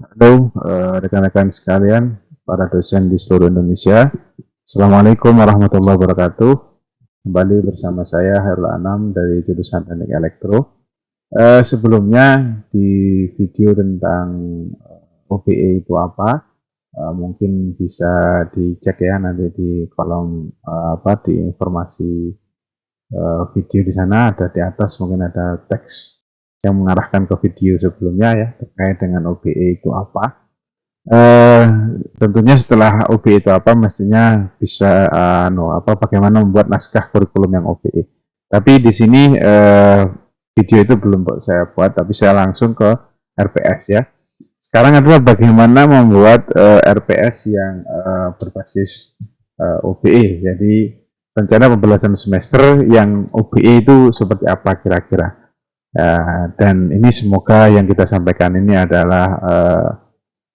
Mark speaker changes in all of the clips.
Speaker 1: Halo, rekan-rekan sekalian, para dosen di seluruh Indonesia. Assalamualaikum warahmatullahi wabarakatuh. Kembali bersama saya Hairul Anam dari jurusan Teknik Elektro. Sebelumnya di video tentang OBE itu apa, mungkin bisa dicek ya nanti di kolom di informasi video di sana ada di atas mungkin ada teks yang mengarahkan ke video sebelumnya ya terkait dengan OBE itu apa. Eh, Tentunya setelah OBE itu apa, mestinya bisa bagaimana membuat naskah kurikulum yang OBE. Tapi di sini video itu belum saya buat, tapi saya langsung ke RPS ya. Sekarang adalah bagaimana membuat RPS yang berbasis OBE. Jadi rencana pembelajaran semester yang OBE itu seperti apa kira-kira. Dan ini semoga yang kita sampaikan ini adalah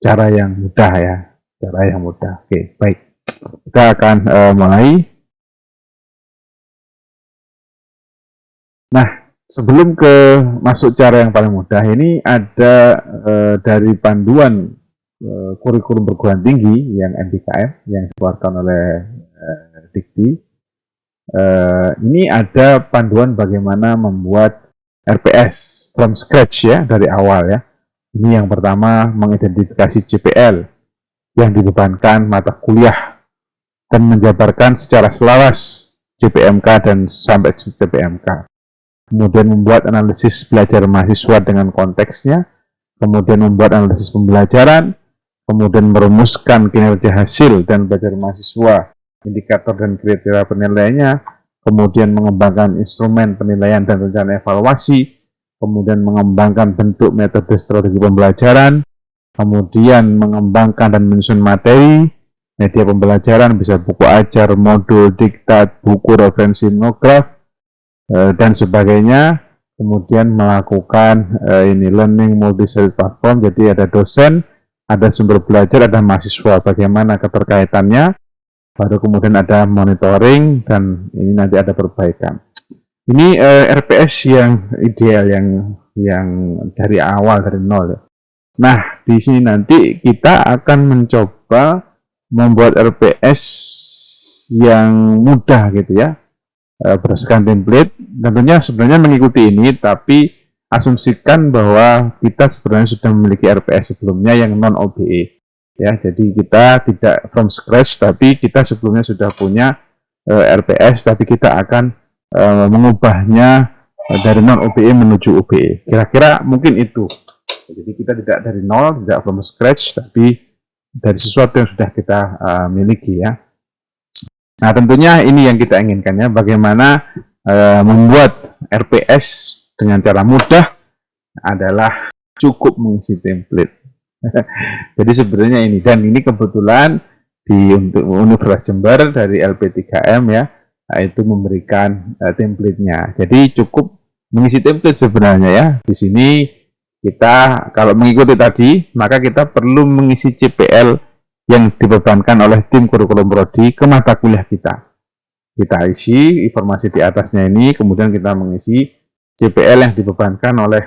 Speaker 1: cara yang mudah ya, cara yang mudah. Oke, baik. Kita akan mulai. Nah, sebelum ke masuk cara yang paling mudah, ini ada dari panduan kurikulum perguruan tinggi yang NBKM yang dikeluarkan oleh Dikti. Ini ada panduan bagaimana membuat RPS from scratch ya, dari awal ya. Ini yang pertama, mengidentifikasi CPL yang dibebankan mata kuliah dan menjabarkan secara selaras CPMK dan sampai CPMK. Kemudian membuat analisis belajar mahasiswa dengan konteksnya, kemudian membuat analisis pembelajaran, kemudian merumuskan kinerja hasil dan belajar mahasiswa, indikator dan kriteria penilaiannya, kemudian mengembangkan instrumen penilaian dan rencana evaluasi, kemudian mengembangkan bentuk metode strategi pembelajaran, kemudian mengembangkan dan menyusun materi, media pembelajaran, bisa buku ajar, modul, diktat, buku referensi monograf, dan sebagainya. Kemudian melakukan learning multi-site platform, jadi ada dosen, ada sumber belajar, ada mahasiswa, bagaimana keterkaitannya, baru kemudian ada monitoring, dan ini nanti ada perbaikan. Ini RPS yang ideal, yang dari awal, dari nol. Nah, di sini nanti kita akan mencoba membuat RPS yang mudah gitu ya, berdasarkan template. Tentunya sebenarnya mengikuti ini, tapi asumsikan bahwa kita sebenarnya sudah memiliki RPS sebelumnya yang non OBE. Ya, jadi kita tidak from scratch, tapi kita sebelumnya sudah punya RPS, tapi kita akan mengubahnya dari non OBE menuju OBE. Kira-kira mungkin itu. Jadi kita tidak dari nol, tidak from scratch, tapi dari sesuatu yang sudah kita miliki ya. Nah, tentunya ini yang kita inginkan ya, bagaimana membuat RPS dengan cara mudah adalah cukup mengisi template. Jadi sebenarnya ini, dan ini kebetulan untuk Universitas Jember dari LP3M ya, itu memberikan template-nya. Jadi cukup mengisi template sebenarnya ya. Di sini kita kalau mengikuti tadi, maka kita perlu mengisi CPL yang dibebankan oleh tim kurikulum prodi ke mata kuliah kita. Kita isi informasi di atasnya ini, kemudian kita mengisi CPL yang dibebankan oleh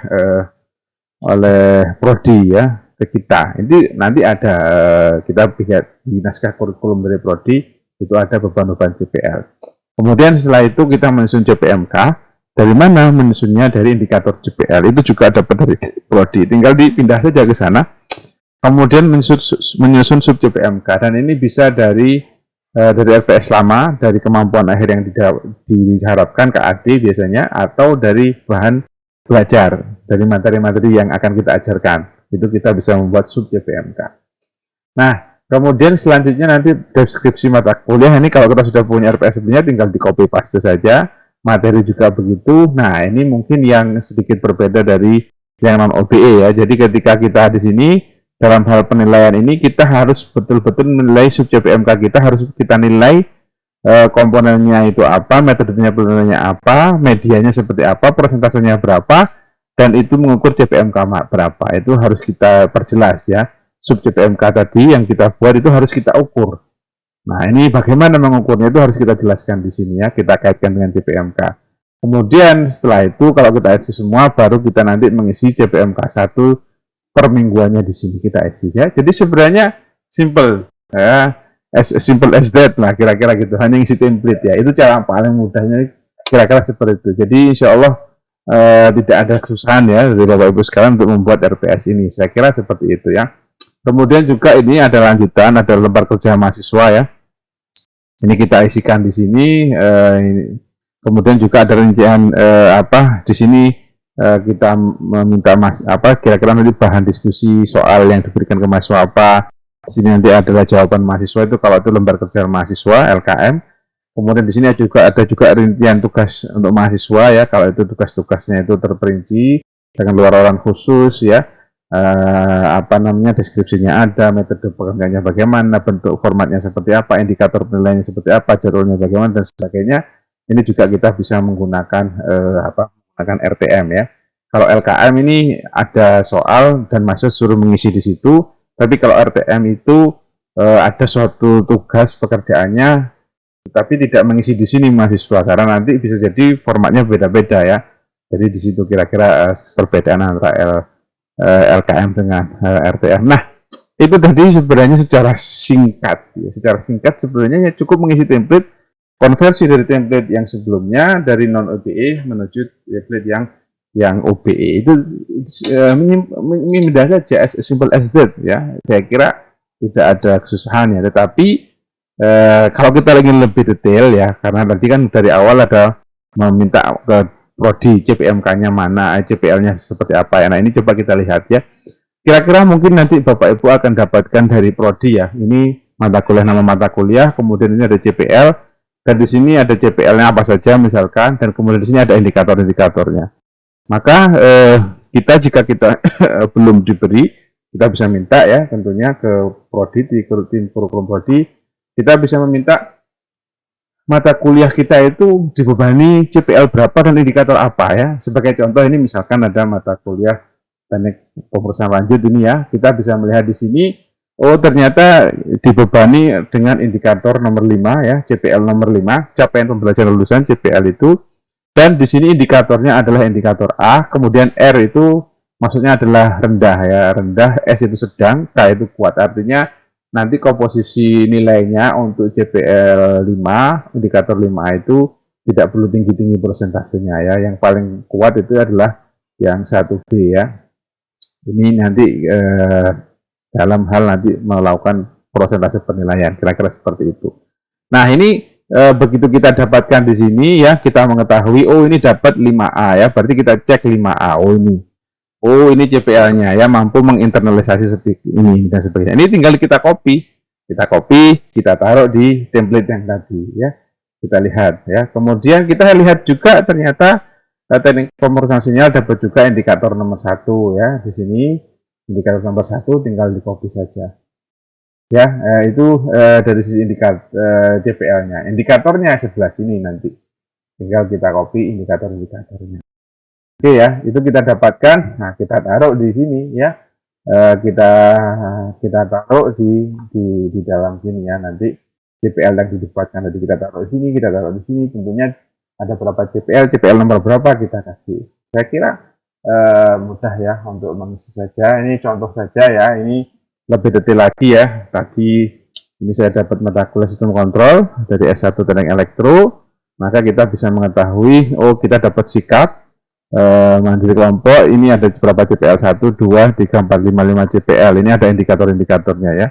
Speaker 1: prodi ya ke kita. Ini nanti ada kita lihat di naskah kurikulum dari prodi itu ada beban-beban CPL. Kemudian setelah itu kita menyusun CPMK. Dari mana menyusunnya? Dari indikator CPL. Itu juga dapat dari prodi. Tinggal dipindah saja ke sana. Kemudian menyusun sub CPMK, dan ini bisa dari RPS lama, dari kemampuan akhir yang diharapkan KAD biasanya, atau dari bahan belajar, dari materi-materi yang akan kita ajarkan. Itu kita bisa membuat sub CPMK. Nah, kemudian selanjutnya nanti deskripsi mata kuliah. Ini kalau kita sudah punya RPS sebelumnya, tinggal di copy paste saja. Materi juga begitu. Nah, ini mungkin yang sedikit berbeda dari yang non OBE ya. Jadi ketika kita di sini dalam hal penilaian ini, kita harus betul-betul menilai sub CPMK kita, harus kita nilai komponennya itu apa, metodenya penilaiannya apa, medianya seperti apa, persentasenya berapa, dan itu mengukur CPMK berapa. Itu harus kita perjelas ya. Sub CPMK tadi yang kita buat itu harus kita ukur. Nah, ini bagaimana mengukurnya itu harus kita jelaskan di sini ya, kita kaitkan dengan CPMK. Kemudian setelah itu kalau kita isi semua, baru kita nanti mengisi CPMK 1 permingguannya di sini kita isi ya. Jadi sebenarnya simple ya, as simple as that lah kira-kira gitu. Hanya isi template ya. Itu cara paling mudahnya kira-kira seperti itu. Jadi insya Allah tidak ada kesusahan ya dari Bapak Ibu sekalian untuk membuat RPS ini. Saya kira seperti itu ya. Kemudian juga ini ada lanjutan, ada lembar kerja mahasiswa ya. Ini kita isikan di sini. Kemudian juga ada rincian di sini kita meminta kira-kira nanti bahan diskusi soal yang diberikan ke mahasiswa apa. Di sini nanti adalah jawaban mahasiswa itu kalau itu lembar kerja mahasiswa LKM. Kemudian di sini juga ada rincian tugas untuk mahasiswa ya. Kalau itu tugas-tugasnya itu terperinci dengan luaran khusus ya. Deskripsinya ada, metode pekerjaannya bagaimana, bentuk formatnya seperti apa, indikator penilaiannya seperti apa, jadwalnya bagaimana dan sebagainya. Ini juga kita bisa menggunakan RTM ya. Kalau LKM ini ada soal dan mahasiswa suruh mengisi di situ, tapi kalau RTM itu ada suatu tugas pekerjaannya, tapi tidak mengisi di sini mahasiswa karena nanti bisa jadi formatnya beda-beda ya. Jadi di situ kira-kira perbedaan antara LKM dengan RTM. Nah, itu tadi sebenarnya secara singkat. Ya. Secara singkat sebenarnya cukup mengisi template, konversi dari template yang sebelumnya dari non OBE menuju template yang OBE. Itu mudah saja, as simple as that ya. Saya kira tidak ada kesusahan ya. Tetapi kalau kita ingin lebih detail ya, karena tadi kan dari awal ada meminta ke prodi CPMK-nya mana, CPL-nya seperti apa ya. Nah, ini coba kita lihat ya. Kira-kira mungkin nanti Bapak Ibu akan dapatkan dari prodi ya. Ini mata kuliah, nama mata kuliah, kemudian ini ada CPL, dan di sini ada CPL-nya apa saja misalkan, dan kemudian di sini ada indikator-indikatornya. Maka jika kita belum diberi, kita bisa minta ya tentunya ke prodi, di tim kurikulum prodi, kita bisa meminta mata kuliah kita itu dibebani CPL berapa dan indikator apa ya. Sebagai contoh ini misalkan ada mata kuliah teknik pemrosesan lanjut ini ya, kita bisa melihat di sini, oh ternyata dibebani dengan indikator nomor 5 ya, CPL nomor 5, capaian pembelajaran lulusan CPL itu, dan di sini indikatornya adalah indikator A, kemudian R itu maksudnya adalah rendah ya, rendah, S itu sedang, K itu kuat, artinya nanti komposisi nilainya untuk CPL 5, indikator 5 itu tidak perlu tinggi-tinggi persentasenya ya. Yang paling kuat itu adalah yang 1B ya. Ini nanti dalam hal nanti melakukan persentase penilaian, kira-kira seperti itu. Nah, ini begitu kita dapatkan di sini ya, kita mengetahui oh ini dapat 5A ya, berarti kita cek 5A. Oh ini CPL-nya ya, mampu menginternalisasi ini dan sebagainya. Ini tinggal kita copy, kita taruh di template yang tadi ya. Kita lihat ya. Kemudian kita lihat juga ternyata teknik pemrosesan sinyal dapat juga indikator nomor 1 ya. Di sini indikator nomor 1 tinggal di copy saja. Ya, itu dari sisi indikator CPL-nya. Indikatornya sebelah sini nanti. Tinggal kita copy indikator-indikatornya. Oke ya, itu kita dapatkan. Nah, kita taruh di sini ya. Kita taruh di dalam sini ya. Nanti CPL yang didapatkan tadi kita taruh di sini, kita taruh di sini. Tentunya ada berapa CPL nomor berapa kita kasih. Saya kira mudah ya untuk mengisi saja. Ini contoh saja ya. Ini lebih detail lagi ya. Tadi ini saya dapat mata kuliah sistem kontrol dari S1 Teknik Elektro. Maka kita bisa mengetahui, oh kita dapat sikap mandiri kelompok, ini ada berapa CPL 1, 2, 3, 4, 5, 5 CPL. Ini ada indikator-indikatornya ya.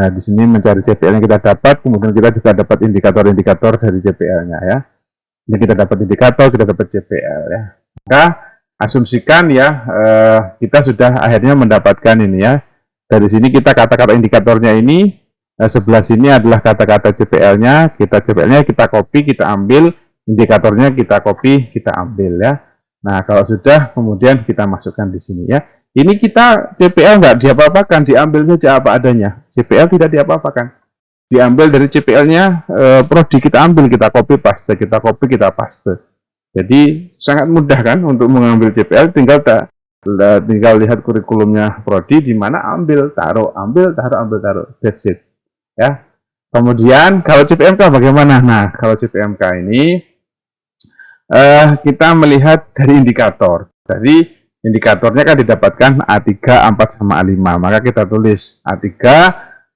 Speaker 1: Di sini mencari CPL yang kita dapat, kemudian kita juga dapat indikator-indikator dari CPL-nya ya. Ini kita dapat indikator, kita dapat CPL ya. Maka asumsikan ya, kita sudah akhirnya mendapatkan ini ya. Dari sini kita kata-kata indikatornya ini, sebelah sini adalah kata-kata CPL-nya, kita copy, kita ambil, indikatornya kita copy, kita ambil ya. Nah, kalau sudah, kemudian kita masukkan di sini ya. Ini kita CPL nggak diapa-apakan, diambil saja apa adanya. CPL tidak diapa-apakan. Diambil dari CPL-nya, prodi kita ambil, kita copy, kita paste. Jadi, sangat mudah kan untuk mengambil CPL, tinggal lihat kurikulumnya prodi, di mana ambil, taruh. That's it. Ya. Kemudian, kalau CPMK bagaimana? Nah, kalau CPMK ini, kita melihat dari indikator. Dari indikatornya kan didapatkan A3, A4 sama A5. Maka kita tulis A3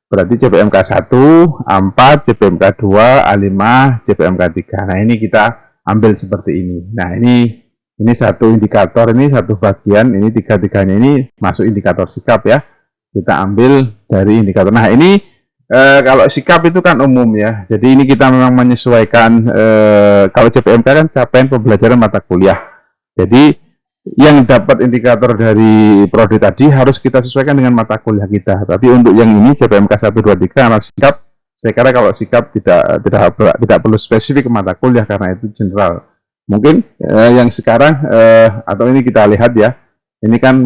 Speaker 1: berarti CPMK 1, A4, CPMK 2, A5, CPMK 3. Nah, ini kita ambil seperti ini. Nah, ini satu indikator, ini satu bagian, ini tiga-tiganya ini masuk indikator sikap ya. Kita ambil dari indikator. Nah, ini kalau sikap itu kan umum ya. Jadi ini kita memang menyesuaikan kalau CPMK kan capaian pembelajaran mata kuliah. Jadi yang dapat indikator dari prodi tadi harus kita sesuaikan dengan mata kuliah kita. Tapi untuk yang ini CPMK 1 2 3 anak sikap, saya kira kalau sikap tidak perlu spesifik ke mata kuliah karena itu general. Mungkin yang sekarang atau ini kita lihat ya. Ini kan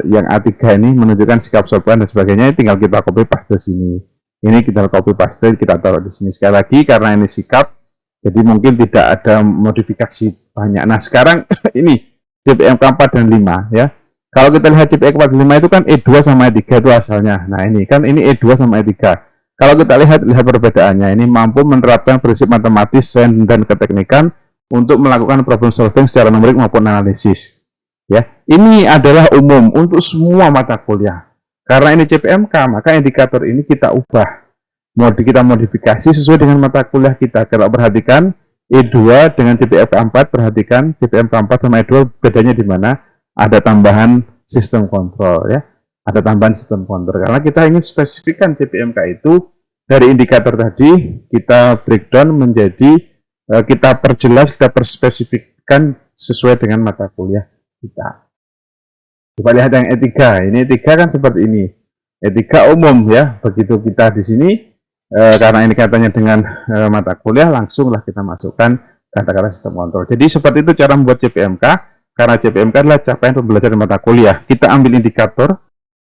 Speaker 1: yang A3 ini menunjukkan sikap sopan dan sebagainya, tinggal kita copy paste sini. Ini kita copy paste, kita taruh di sini. Sekali lagi karena ini sikap, jadi mungkin tidak ada modifikasi banyak. Nah, sekarang ini CPMK 4 dan 5 ya. Kalau kita lihat CPMK 4 dan 5 itu kan E2 sama E3 itu asalnya. Nah, ini kan ini E2 sama E3. Kalau kita lihat perbedaannya, ini mampu menerapkan prinsip matematis, sains dan keteknikan untuk melakukan problem solving secara numerik maupun analisis. Ya, ini adalah umum untuk semua mata kuliah. Karena ini CPMK, maka indikator ini kita ubah. Kita modifikasi sesuai dengan mata kuliah kita. Kalau perhatikan E2 dengan CPMK 4, perhatikan CPMK 4 sama E2 bedanya di mana? Ada tambahan sistem kontrol ya. Ada tambahan sistem kontrol. Karena kita ingin spesifikkan CPMK itu dari indikator tadi kita breakdown menjadi kita perjelas, kita perspesifikkan sesuai dengan mata kuliah kita. Coba lihat yang E3. Ini E3 kan seperti ini. E3 umum ya. Begitu kita di sini karena ini kaitannya dengan mata kuliah, langsunglah kita masukkan kata-kata sistem kontrol. Jadi seperti itu cara membuat CPMK. Karena CPMK adalah capaian pembelajaran mata kuliah. Kita ambil indikator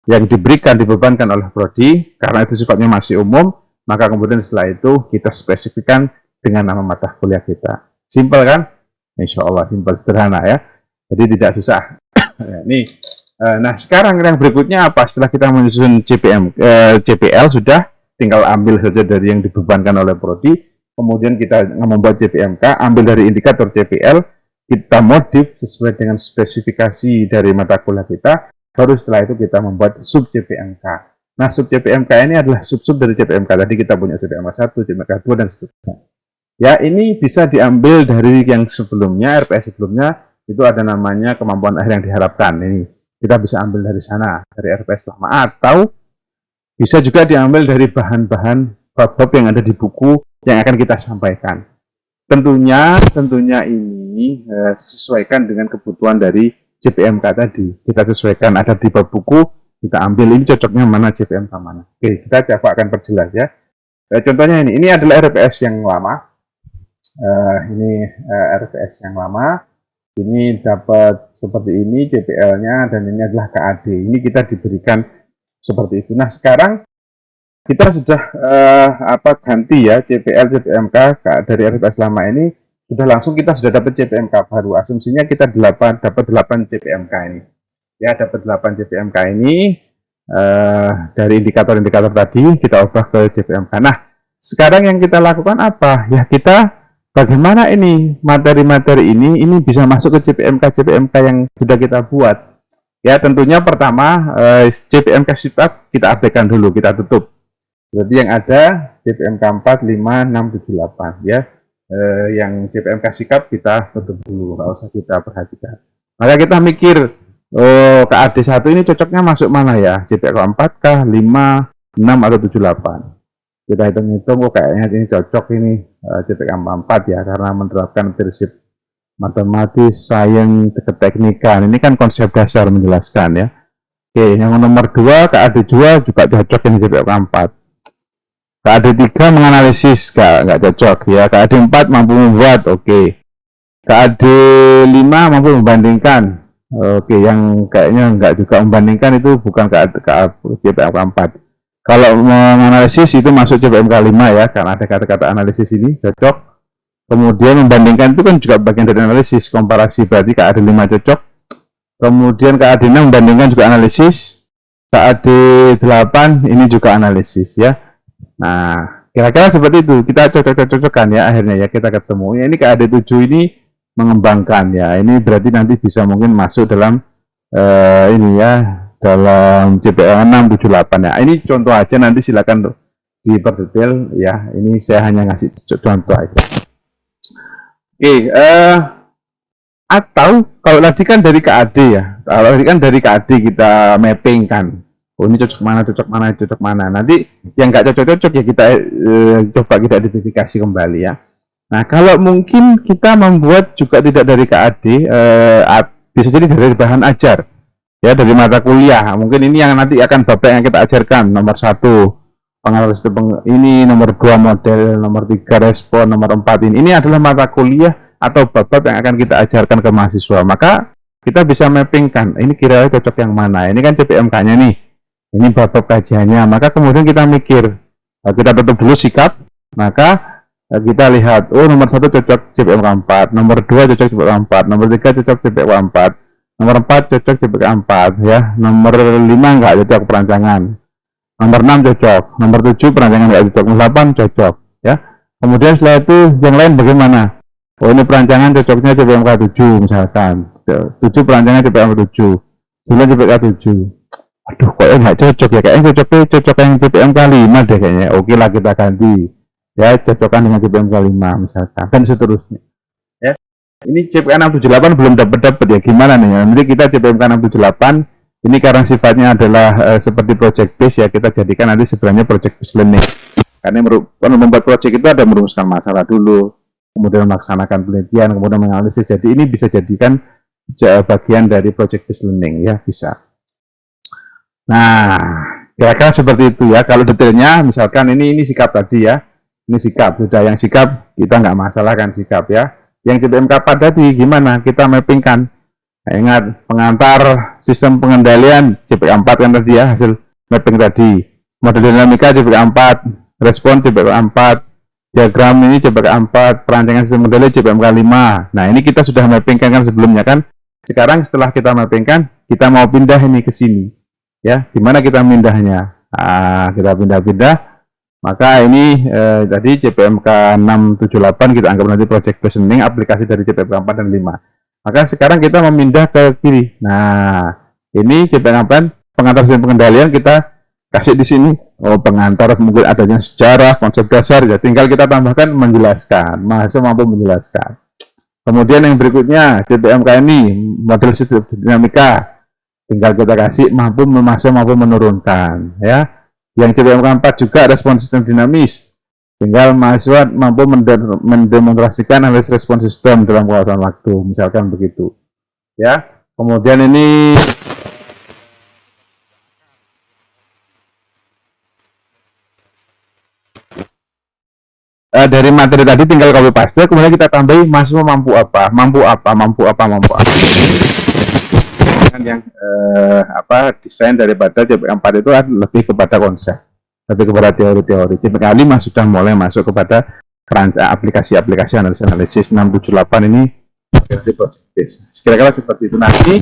Speaker 1: yang dibebankan oleh prodi. Karena itu sifatnya masih umum, maka kemudian setelah itu kita spesifikkan dengan nama mata kuliah kita. Simpel kan? Insya Allah simpel, sederhana ya. Jadi tidak susah. Nah, sekarang yang berikutnya apa? Setelah kita menyusun CPL sudah, tinggal ambil saja dari yang dibebankan oleh prodi. Kemudian kita membuat CPMK, ambil dari indikator CPL, kita modif sesuai dengan spesifikasi dari mata kuliah kita. Baru setelah itu kita membuat sub CPMK. Nah, sub CPMK ini adalah sub-sub dari CPMK. Tadi kita punya CPMK 1, CPMK 2, dan seterusnya. Ya, ini bisa diambil dari yang sebelumnya, RPS sebelumnya, itu ada namanya kemampuan akhir yang diharapkan. Ini kita bisa ambil dari sana, dari RPS lama, atau bisa juga diambil dari bahan-bahan bab-bab yang ada di buku yang akan kita sampaikan. Tentunya ini sesuaikan dengan kebutuhan dari CPMK tadi. Kita sesuaikan, ada di bab buku, kita ambil ini cocoknya mana, CPMK mana. Oke, kita coba akan perjelas ya. Contohnya ini adalah RPS yang lama. Ini RPS yang lama. Ini dapat seperti ini CPL-nya, dan ini adalah KAD. Ini kita diberikan seperti itu. Nah, sekarang kita sudah ganti ya CPL, CPMK dari RPS lama ini sudah langsung kita sudah dapat CPMK baru. Asumsinya kita dapat 8 CPMK ini. Ya, dapat 8 CPMK ini dari indikator-indikator tadi kita ubah ke CPMK. Nah, sekarang yang kita lakukan apa? Ya, kita bagaimana ini materi-materi ini bisa masuk ke CPMK yang sudah kita buat. Ya, tentunya pertama CPMK sifat kita abaikan dulu, kita tutup. Berarti yang ada CPMK 4, 5, 6, 7, 8 ya. Yang CPMK sikap kita tutup dulu, nggak usah kita perhatikan. Maka kita mikir, KAD 1 ini cocoknya masuk mana ya? CPMK 4 kah, 5, 6, atau 7, 8? Kita hitung-hitung, kayaknya ini cocok ini CPMK 4 ya, karena menerapkan prinsip matematis, sains, keteknikan. Ini kan konsep dasar menjelaskan ya. Oke, yang nomor 2, KAD 2 juga cocok ini CPMK 4. KAD 3 menganalisis, nggak cocok ya. KAD 4 mampu membuat, oke. KAD 5 mampu membandingkan. Oke, yang kayaknya nggak juga membandingkan itu bukan CPMK 4. Kalau menganalisis itu masuk CPMK 5 ya, karena ada kata-kata analisis ini cocok. Kemudian membandingkan itu kan juga bagian dari analisis, komparasi, berarti KAD 5 cocok. Kemudian KAD 6 membandingkan juga analisis. KAD 8 ini juga analisis ya. Nah, kira-kira seperti itu. Kita cocok-cocokkan ya akhirnya ya, kita ketemu. Ya, ini KAD 7 ini mengembangkan ya. Ini berarti nanti bisa mungkin masuk dalam ini ya, dalam CPM 678 ya. Ini contoh aja, nanti silakan diperdetail ya. Ini saya hanya ngasih contoh aja. Oke, atau kalau tadi kan dari KAD ya. Kalau tadi kan dari KAD kita mapping kan. Oh, ini cocok mana, cocok mana, cocok mana. Nanti yang nggak cocok-cocok ya kita coba kita identifikasi kembali ya. Nah, kalau mungkin kita membuat juga tidak dari KAD, bisa jadi dari bahan ajar, ya, dari mata kuliah. Mungkin ini yang nanti akan bapak yang kita ajarkan. Nomor 1 pengantar sistem ini, nomor 2 model, nomor 3 respon, nomor 4 ini. Ini adalah mata kuliah atau bab yang akan kita ajarkan ke mahasiswa. Maka kita bisa mappingkan, ini kira-kira cocok yang mana. Ini kan CPMK-nya nih, ini bab kajiannya. Maka kemudian kita mikir, kita tutup dulu sikap, maka kita lihat, oh nomor 1 cocok CPMK 4, nomor 2 cocok CPMK 4, nomor 3 cocok CPMK 4, nomor 4 cocok CPMK 4 ya, nomor 5 enggak cocok perancangan, nomor 6 cocok, nomor 7 perancangan enggak cocok, nomor 8 cocok ya. Kemudian setelah itu yang lain bagaimana? Oh ini perancangan cocoknya CPMK 7 misalkan, 7 perancangan CPMK 7, 9 CPMK 7. Aduh kok enggak cocok ya, kayaknya cocok yang CPMK 5 deh kayaknya. Oke lah kita ganti. Ya, cocokkan dengan CPMK 5 misalkan, dan seterusnya. Ya. Ini CPMK 678 belum dapat ya, gimana nih ya? Nanti kita CPMK 678 ini karena sifatnya adalah seperti project base ya, kita jadikan nanti sebenarnya project based learning. Karena membuat project itu ada merumuskan masalah dulu, kemudian melaksanakan penelitian, kemudian menganalisis. Jadi ini bisa jadikan bagian dari project based learning ya, bisa. Nah, kira-kira seperti itu ya. Kalau detailnya misalkan ini sikap tadi ya. Ini sikap, sudah yang sikap kita nggak masalah kan sikap ya. Yang CPMK 4 tadi gimana? Kita mappingkan. Nah, ingat pengantar sistem pengendalian CPMK 4 kan tadi ya, hasil mapping tadi. Model dinamika CPMK 4, respon CPMK 4, diagram ini CPMK 4, perancangan sistem kendali CPMK 5. Nah ini kita sudah mappingkan kan sebelumnya kan. Sekarang setelah kita mappingkan, kita mau pindah ini ke sini. Ya, gimana kita pindahnya? Nah, kita pindah-pindah. Maka ini tadi CPMK 678 kita anggap nanti project based learning, aplikasi dari CPMK 4 dan 5. Maka sekarang kita memindah ke kiri. Nah, ini CPMK 4 pengantar sistem pengendalian kita kasih di sini. Oh, pengantar mungkin adanya sejarah, konsep dasar, ya tinggal kita tambahkan menjelaskan. Mahasiswa mampu menjelaskan. Kemudian yang berikutnya CPMK ini model sistem dinamika. Tinggal kita kasih mahasiswa mampu menurunkan, ya. Yang CPMK 4 juga respon sistem dinamis. Tinggal mahasiswa mampu mendemonstrasikan analisis respon sistem dalam kawasan waktu, misalkan begitu. Ya. Kemudian ini dari materi tadi tinggal copy paste, kemudian kita tambahi mahasiswa mampu apa, mampu apa, mampu apa, mampu apa. Yang desain daripada CPMK 4 itu lebih kepada konsep, lebih kepada teori-teori. CPMK 5 sudah mulai masuk kepada aplikasi-aplikasi analisis 678 ini seperti project base. Kira-kira seperti itu. Nanti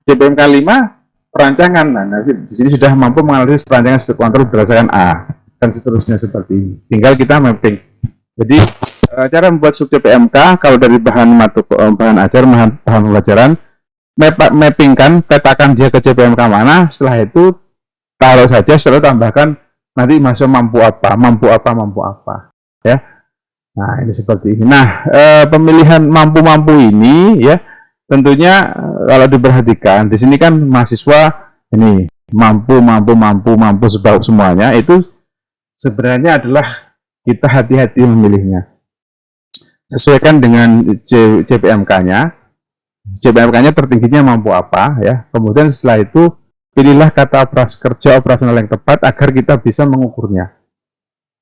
Speaker 1: CPMK 5 perancangan, nah di sini sudah mampu menganalisis perancangan step kontrol berdasarkan A dan seterusnya seperti ini. Tinggal kita mapping. Jadi cara membuat sub CPMK kalau dari bahan ajar, bahan pelajaran, mappingkan, petakan dia ke CPMK mana, setelah itu taruh saja, setelah tambahkan nanti masuk mampu apa, mampu apa, mampu apa, ya. Nah ini seperti ini. Nah pemilihan mampu-mampu ini ya tentunya kalau diperhatikan di sini kan mahasiswa ini mampu sebab semuanya itu sebenarnya adalah kita hati-hati memilihnya. Sesuaikan dengan CPMK-nya. CPMK-nya tertingginya mampu apa ya. Kemudian setelah itu pilihlah kata kerja operasional yang tepat agar kita bisa mengukurnya.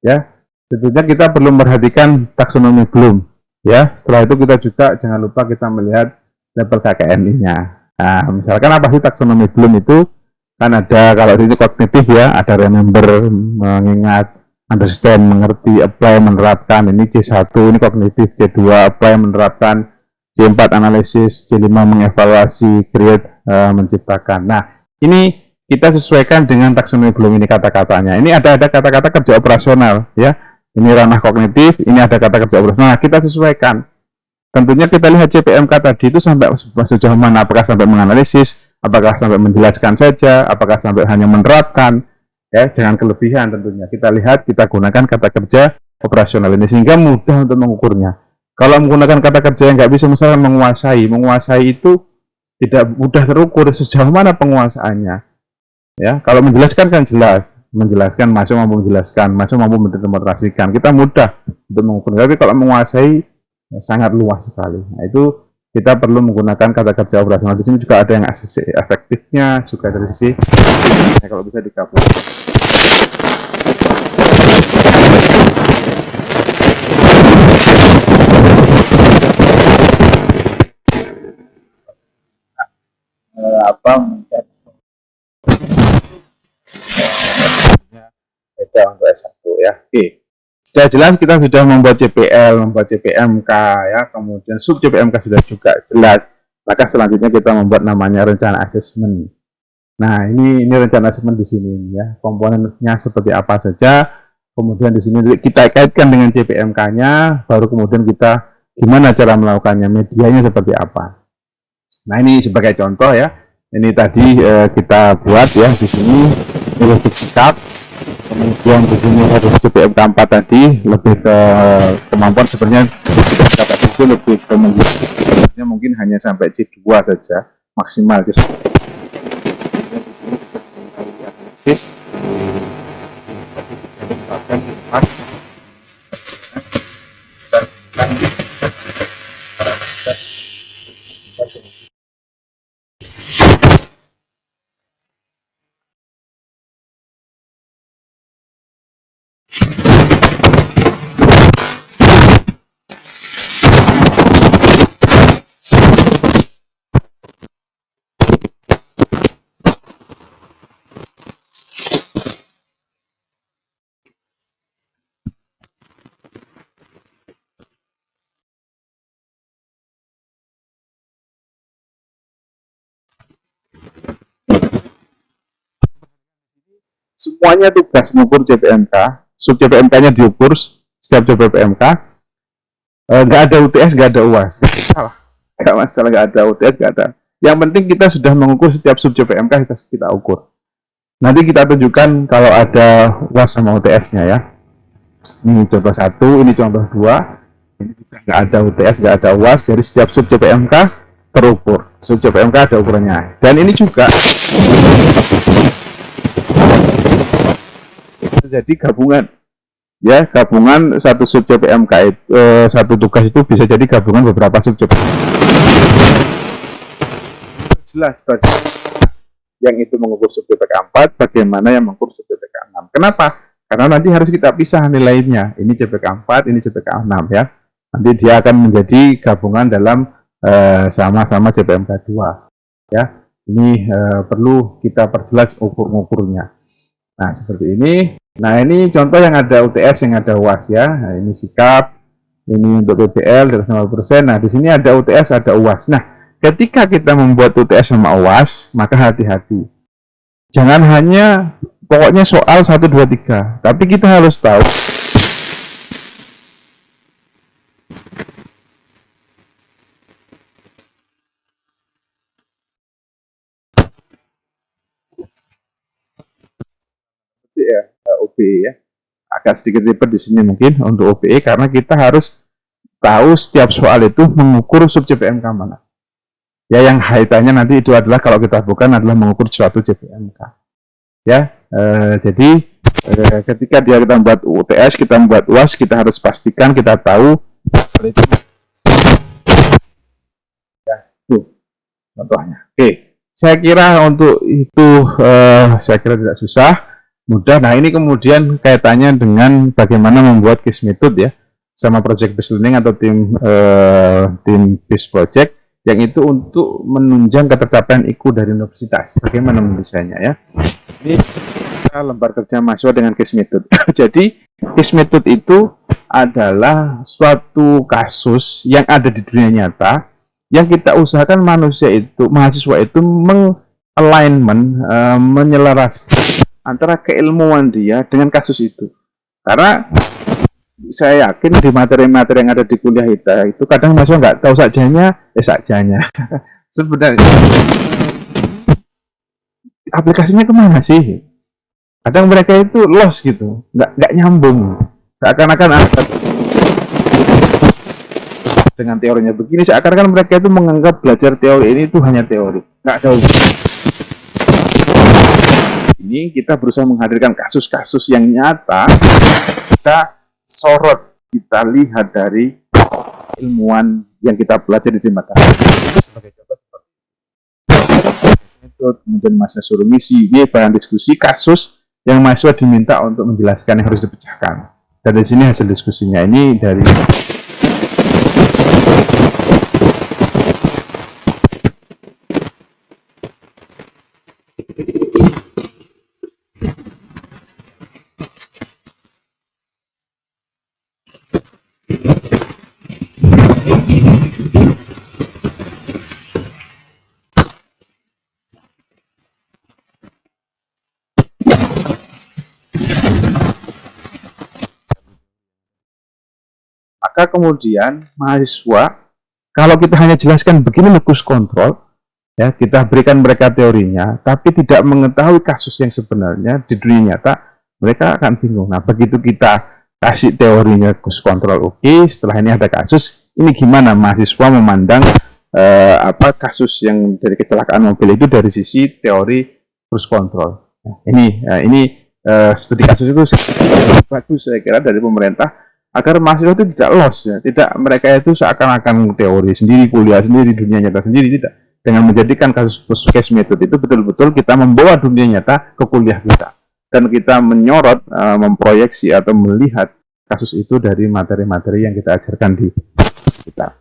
Speaker 1: Ya, tentunya kita perlu memperhatikan taksonomi Bloom. Ya, setelah itu kita juga jangan lupa kita melihat level KKNI-nya. Nah, misalkan apa sih taksonomi Bloom itu? Kan ada kalau ini kognitif ya, ada remember, mengingat, understand, mengerti, apply, menerapkan. Ini C1 ini kognitif, C2 apply, menerapkan, C4 analisis, C5 mengevaluasi, create, menciptakan. Nah, ini kita sesuaikan dengan taksonomi Bloom ini kata-katanya. Ini ada kata-kata kerja operasional ya. Ini ranah kognitif, ini ada kata kerja operasional. Nah, kita sesuaikan. tentunya kita lihat CPMK tadi itu sampai sejauh mana, apakah sampai menganalisis, apakah sampai menjelaskan saja, apakah sampai hanya menerapkan, ya jangan kelebihan tentunya. Kita lihat, kita gunakan kata kerja operasional ini sehingga mudah untuk mengukurnya. Kalau menggunakan kata kerja yang nggak bisa, misalnya menguasai itu tidak mudah terukur sejauh mana penguasaannya. Ya, kalau menjelaskan kan jelas, menjelaskan masuk mampu menjelaskan, masuk mampu mendemonstrasikan, kita mudah untuk mengukur. Tapi kalau menguasai sangat luas sekali. Nah, itu kita perlu menggunakan kata kerja operasional. Di sini juga ada yang sisi efektifnya, juga dari sisi kalau bisa digabung. Apa beda untuk S1 ya. Oke. Sudah jelas kita sudah membuat CPL, membuat CPMK ya, kemudian sub CPMK sudah juga jelas. Maka selanjutnya kita membuat namanya rencana asesmen. Nah, ini rencana asesmen di sini ya. Komponennya seperti apa saja. Kemudian di sini kita kaitkan dengan CPMK-nya, baru kemudian kita gimana cara melakukannya, medianya seperti apa. Nah, ini sebagai contoh ya. Ini tadi kita buat ya di sini logik sikap. Kemudian di sini harus CPMK 4 tadi lebih ke kemampuan, sebenarnya kata itu lebih ke mungkin hanya sampai C2 saja maksimal. Semuanya tugas mengukur CPMK, sub CPMK-nya diukur setiap CPMK, nggak ada UTS, nggak ada UAS, nggak masalah, nggak ada UTS, nggak ada. Yang penting kita sudah mengukur setiap sub CPMK, kita ukur. Nanti kita tunjukkan kalau ada UAS sama UTS-nya ya. Ini contoh 1, ini contoh 2. Ini juga nggak ada UTS, nggak ada UAS, jadi setiap sub CPMK terukur. Sub CPMK ada ukurannya. Dan ini juga jadi gabungan ya, gabungan satu sub CPMK itu, satu tugas itu bisa jadi gabungan beberapa sub CPMK. Jelas bagaimana yang itu mengukur sub CPK 4, bagaimana yang mengukur sub CPK 6. Kenapa? Karena nanti harus kita pisah nilainya. Ini CPK 4, ini CPK 6 ya. Nanti dia akan menjadi gabungan dalam sama-sama CPMK 2 ya. Ini perlu kita perjelas ukur-ukurnya. Nah, seperti ini. Nah, ini contoh yang ada UTS, yang ada UAS ya. Nah, ini sikap, ini untuk PBL 50%. Nah, di sini ada UTS, ada UAS. Nah, ketika kita membuat UTS sama UAS, maka hati-hati. Jangan hanya pokoknya soal 1, 2, 3. Tapi kita harus tahu ya, OBE ya. Agak sedikit ribet di sini mungkin untuk OBE karena kita harus tahu setiap soal itu mengukur sub CPMK mana. Ya, yang kaitannya nanti itu adalah kalau kita bukan adalah mengukur suatu CPMK. Ya, jadi ketika kita membuat UTS, kita membuat UAS, kita harus pastikan kita tahu itu. Ya, itu contohnya. Oke, saya kira untuk itu saya kira tidak susah, mudah. Nah, ini kemudian kaitannya dengan bagaimana membuat case method ya, sama project based learning atau tim based project, yang itu untuk menunjang ketercapaian IQ dari universitas. Bagaimana mendesainnya ya? Ini lembar kerja mahasiswa dengan case method. Jadi case method itu adalah suatu kasus yang ada di dunia nyata yang kita usahakan mahasiswa itu meng-alignment, menyelaraskan antara keilmuan dia dengan kasus itu. Karena saya yakin di materi-materi yang ada di kuliah kita itu kadang mahasiswa nggak tahu sajanya sebenarnya aplikasinya kemana sih, kadang mereka itu lost gitu, nggak nyambung, seakan-akan dengan teorinya begini, seakan-akan mereka itu menganggap belajar teori ini itu hanya teori, nggak ada ini. Kita berusaha menghadirkan kasus-kasus yang nyata, kita sorot, kita lihat dari ilmuwan yang kita pelajari di mata sebagai contoh metode, kemudian masa suruh ngisi, ini bahan diskusi kasus yang mahasiswa diminta untuk menjelaskan yang harus dipecahkan. Dan di sini hasil diskusinya ini dari maka kemudian mahasiswa, kalau kita hanya jelaskan begini locus control, ya kita berikan mereka teorinya, tapi tidak mengetahui kasus yang sebenarnya di dunia nyata, mereka akan bingung. Nah, begitu kita kasih teorinya locus control, oke, setelah ini ada kasus, ini gimana mahasiswa memandang kasus yang dari kecelakaan mobil itu dari sisi teori locus control. Nah, ini studi kasus itu bagus saya kira dari pemerintah, agar mahasiswa itu tidak lost, ya, tidak mereka itu seakan-akan teori sendiri, kuliah sendiri, dunia nyata sendiri, tidak. Dengan menjadikan kasus case method itu betul-betul kita membawa dunia nyata ke kuliah kita, dan kita menyorot, memproyeksi atau melihat kasus itu dari materi-materi yang kita ajarkan di kita.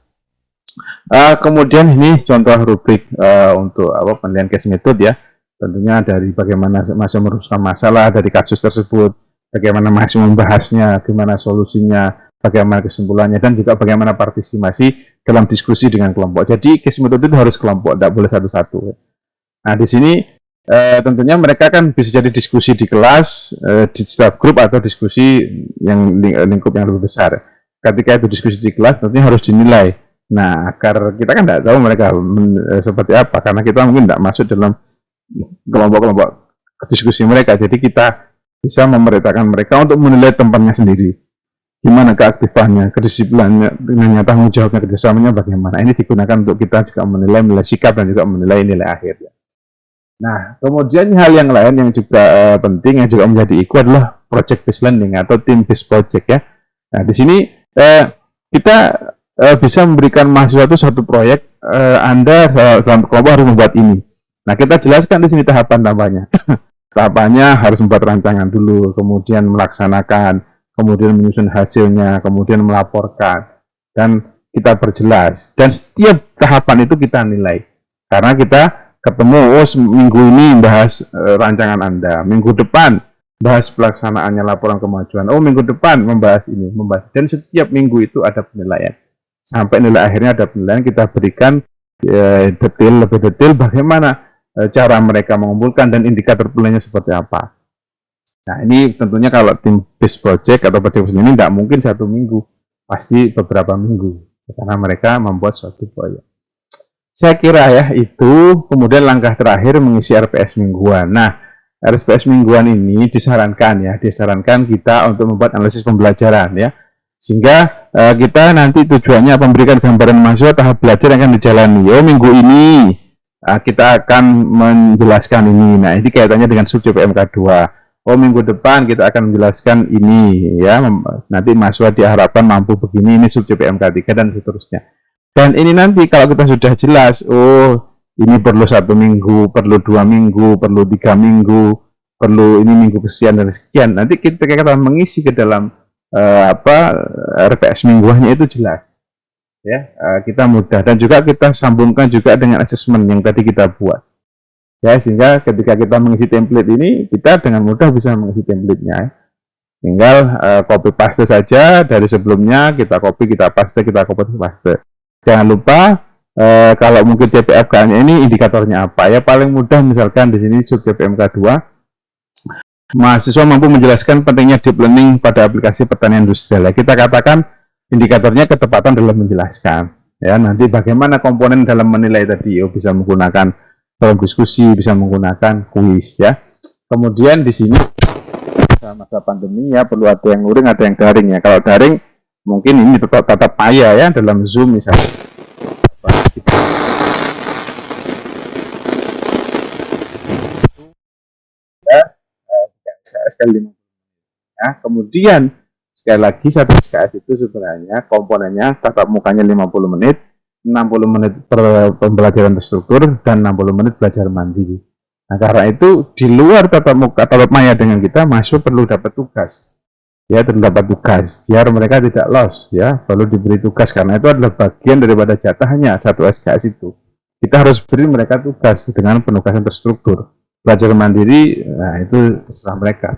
Speaker 1: Kemudian ini contoh rubrik untuk penilaian case method, ya. Tentunya dari bagaimana mahasiswa merumuskan masalah dari kasus tersebut, bagaimana mahasiswa membahasnya, bagaimana solusinya, bagaimana kesimpulannya, dan juga bagaimana partisipasi dalam diskusi dengan kelompok. Jadi case method itu harus kelompok, tidak boleh satu-satu. Nah, di sini tentunya mereka kan bisa jadi diskusi di kelas, di setiap grup, atau diskusi yang lingkup yang lebih besar. Ketika itu diskusi di kelas, tentunya harus dinilai. Nah, agar kita kan tidak tahu mereka seperti apa, karena kita mungkin tidak masuk dalam kelompok-kelompok diskusi mereka. Jadi kita bisa memerintahkan mereka untuk menilai tempatnya sendiri, gimana keaktifannya, kedisiplinannya, dengan tanggung jawabnya, kerjasamanya bagaimana. Ini digunakan untuk kita juga menilai sikap dan juga menilai nilai akhir. Nah, kemudian hal yang lain yang juga penting, yang juga menjadi IQ adalah project based learning atau team based project, ya. Nah, di sini kita bisa memberikan mahasiswa itu satu proyek, Anda dalam kelompok harus membuat ini. Nah, kita jelaskan di sini tahapan-tahapannya. Tahapannya harus membuat rancangan dulu, kemudian melaksanakan, kemudian menyusun hasilnya, kemudian melaporkan, dan kita perjelas. Dan setiap tahapan itu kita nilai. Karena kita ketemu, minggu ini bahas rancangan Anda, minggu depan bahas pelaksanaannya, laporan kemajuan, minggu depan membahas ini, dan setiap minggu itu ada penilaian. Sampai nilai akhirnya ada penilaian, kita berikan lebih detail bagaimana cara mereka mengumpulkan dan indikator penilaiannya seperti apa. Nah, ini tentunya kalau tim based project atau project ini tidak mungkin satu minggu, pasti beberapa minggu, karena mereka membuat suatu proyek. Saya kira ya itu. Kemudian langkah terakhir mengisi RPS mingguan. Nah, RPS mingguan ini disarankan kita untuk membuat analisis pembelajaran, ya, sehingga kita nanti tujuannya memberikan gambaran mahasiswa tahap belajar yang akan dijalani. Minggu ini kita akan menjelaskan ini. Nah, ini kaitannya dengan subjek PMK 2. Minggu depan kita akan menjelaskan ini, ya. Nanti mahasiswa diharapkan mampu begini, ini subjek PMK 3 dan seterusnya. Dan ini nanti kalau kita sudah jelas, ini perlu 1 minggu, perlu 2 minggu, perlu 3 minggu, perlu ini minggu sekian dan sekian. Nanti kita mengisi ke dalam RPS mingguannya itu jelas. Ya, kita mudah, dan juga kita sambungkan juga dengan asesmen yang tadi kita buat, ya, sehingga ketika kita mengisi template ini, kita dengan mudah bisa mengisi template-nya. Tinggal copy paste saja dari sebelumnya, kita copy, kita paste, kita copy paste. Jangan lupa kalau mungkin CPFK-nya ini indikatornya apa, ya, paling mudah misalkan di sini subjek PMK 2 mahasiswa mampu menjelaskan pentingnya deep learning pada aplikasi pertanian industrial. Ya, kita katakan indikatornya ketepatan dalam menjelaskan. Ya, nanti bagaimana komponen dalam menilai tadi, bisa menggunakan dalam diskusi, bisa menggunakan kuis ya. Kemudian di sini masa pandemi ya perlu ada yang luring, ada yang daring ya. Kalau daring mungkin ini tetap payah ya dalam Zoom misalnya. Ya, 3 SKS kali 5. Ya, kemudian sekali lagi satu SKS itu sebenarnya komponennya tatap mukanya 50 menit, 60 menit pembelajaran terstruktur, dan 60 menit belajar mandiri. Nah, karena itu di luar tatap maya dengan kita, mahasiswa perlu dapat tugas. Ya, terdapat tugas biar mereka tidak loss ya, perlu diberi tugas karena itu adalah bagian daripada jatahnya satu SKS itu. Kita harus beri mereka tugas dengan penugasan terstruktur. Belajar mandiri, nah itu terserah mereka.